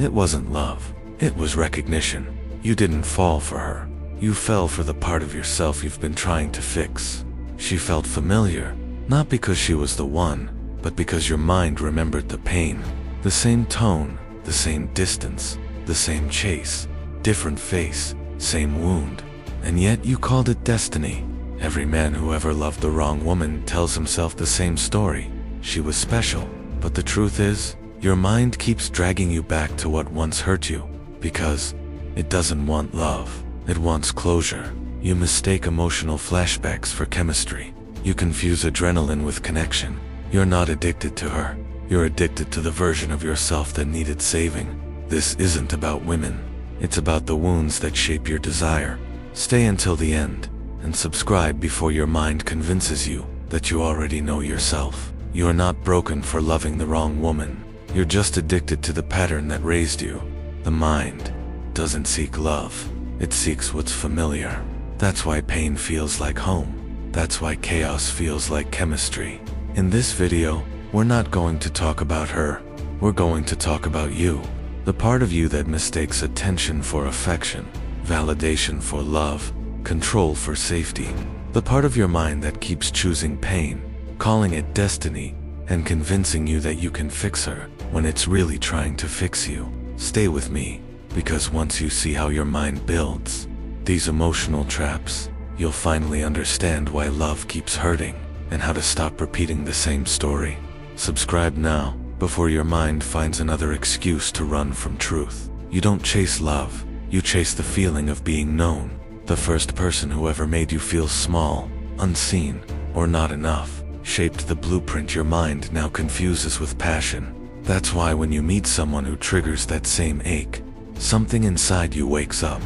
It wasn't love. It was recognition. You didn't fall for her. You fell for the part of yourself you've been trying to fix. She felt familiar, not because she was the one, but because your mind remembered the pain. The same tone, the same distance, the same chase, different face, same wound. And yet you called it destiny. Every man who ever loved the wrong woman tells himself the same story. She was special, but the truth is, your mind keeps dragging you back to what once hurt you, because it doesn't want love. It wants closure. You mistake emotional flashbacks for chemistry. You confuse adrenaline with connection. You're not addicted to her. You're addicted to the version of yourself that needed saving. This isn't about women. It's about the wounds that shape your desire. Stay until the end, and subscribe before your mind convinces you that you already know yourself. You are not broken for loving the wrong woman. You're just addicted to the pattern that raised you. The mind doesn't seek love. It seeks what's familiar. That's why pain feels like home. That's why chaos feels like chemistry. In this video, we're not going to talk about her. We're going to talk about you. The part of you that mistakes attention for affection, validation for love, control for safety. The part of your mind that keeps choosing pain, calling it destiny, and convincing you that you can fix her when it's really trying to fix you. Stay with me, because once you see how your mind builds these emotional traps, you'll finally understand why love keeps hurting and how to stop repeating the same story. Subscribe now, before your mind finds another excuse to run from truth. You don't chase love, you chase the feeling of being known. The first person who ever made you feel small, unseen, or not enough, shaped the blueprint your mind now confuses with passion. That's why when you meet someone who triggers that same ache, something inside you wakes up.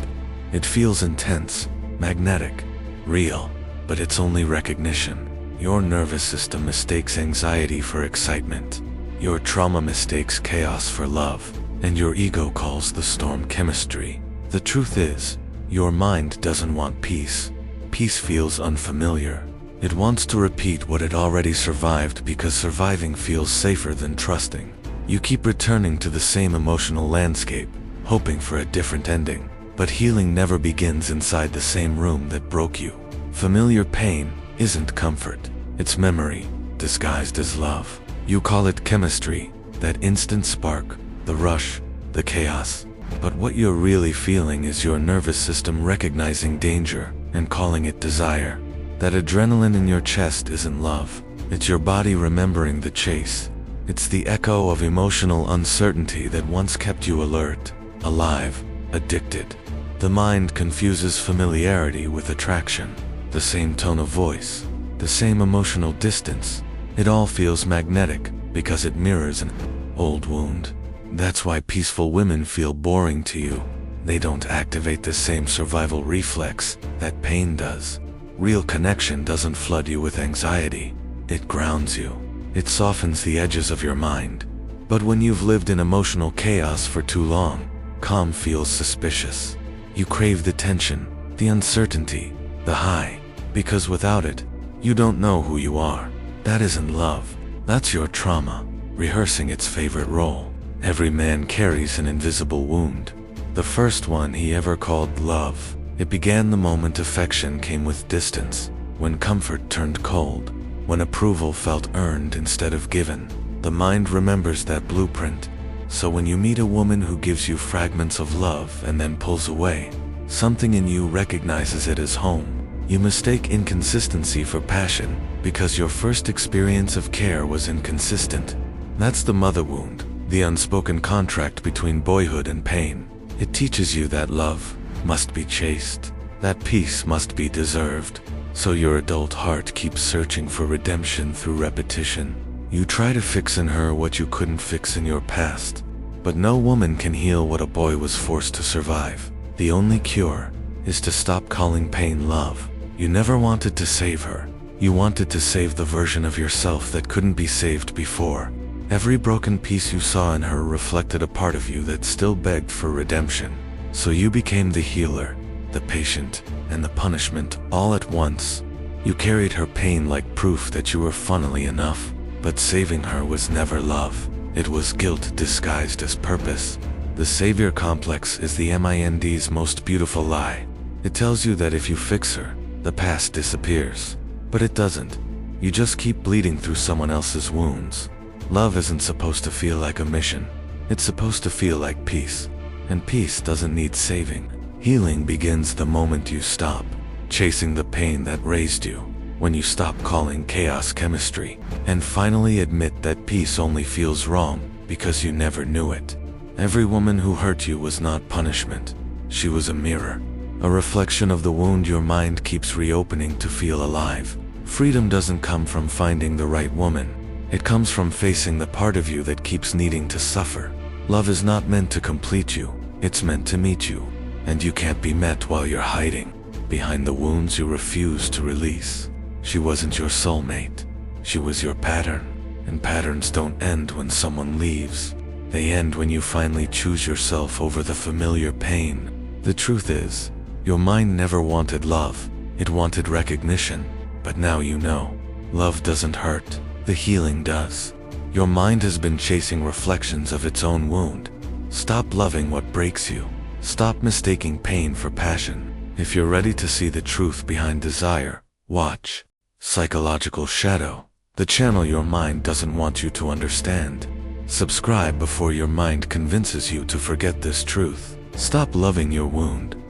It feels intense, magnetic, real, but it's only recognition. Your nervous system mistakes anxiety for excitement. Your trauma mistakes chaos for love, and your ego calls the storm chemistry. The truth is, your mind doesn't want peace. Peace feels unfamiliar. It wants to repeat what it already survived because surviving feels safer than trusting. You keep returning to the same emotional landscape, hoping for a different ending. But healing never begins inside the same room that broke you. Familiar pain isn't comfort. It's memory, disguised as love. You call it chemistry, that instant spark, the rush, the chaos. But what you're really feeling is your nervous system recognizing danger and calling it desire. That adrenaline in your chest isn't love. It's your body remembering the chase. It's the echo of emotional uncertainty that once kept you alert, alive, addicted. The mind confuses familiarity with attraction. The same tone of voice, the same emotional distance. It all feels magnetic because it mirrors an old wound. That's why peaceful women feel boring to you. They don't activate the same survival reflex that pain does. Real connection doesn't flood you with anxiety. It grounds you. It softens the edges of your mind. But when you've lived in emotional chaos for too long, calm feels suspicious. You crave the tension, the uncertainty, the high, because without it, you don't know who you are. That isn't love. That's your trauma, rehearsing its favorite role. Every man carries an invisible wound. The first one he ever called love. It began the moment affection came with distance, when comfort turned cold, when approval felt earned instead of given. The mind remembers that blueprint. So when you meet a woman who gives you fragments of love and then pulls away, something in you recognizes it as home. You mistake inconsistency for passion because your first experience of care was inconsistent. That's the mother wound, the unspoken contract between boyhood and pain. It teaches you that love must be chased, that peace must be deserved. So your adult heart keeps searching for redemption through repetition. You try to fix in her what you couldn't fix in your past. But no woman can heal what a boy was forced to survive. The only cure is to stop calling pain love. You never wanted to save her. You wanted to save the version of yourself that couldn't be saved before. Every broken piece you saw in her reflected a part of you that still begged for redemption. So you became the healer, the patient, and the punishment all at once. You carried her pain like proof that you were funnily enough. But saving her was never love. It was guilt disguised as purpose. The savior complex is the mind's most beautiful lie. It tells you that if you fix her, the past disappears. But it doesn't. You just keep bleeding through someone else's wounds. Love isn't supposed to feel like a mission. It's supposed to feel like peace. And peace doesn't need saving. Healing begins the moment you stop chasing the pain that raised you, when you stop calling chaos chemistry, and finally admit that peace only feels wrong because you never knew it. Every woman who hurt you was not punishment. She was a mirror, a reflection of the wound your mind keeps reopening to feel alive. Freedom doesn't come from finding the right woman. It comes from facing the part of you that keeps needing to suffer. Love is not meant to complete you, it's meant to meet you. And you can't be met while you're hiding behind the wounds you refuse to release. She wasn't your soulmate. She was your pattern. And patterns don't end when someone leaves. They end when you finally choose yourself over the familiar pain. The truth is, your mind never wanted love. It wanted recognition. But now you know. Love doesn't hurt. The healing does. Your mind has been chasing reflections of its own wound. Stop loving what breaks you. Stop mistaking pain for passion. If you're ready to see the truth behind desire, watch Psychological Shadow, the channel your mind doesn't want you to understand. Subscribe before your mind convinces you to forget this truth. Stop loving your wound.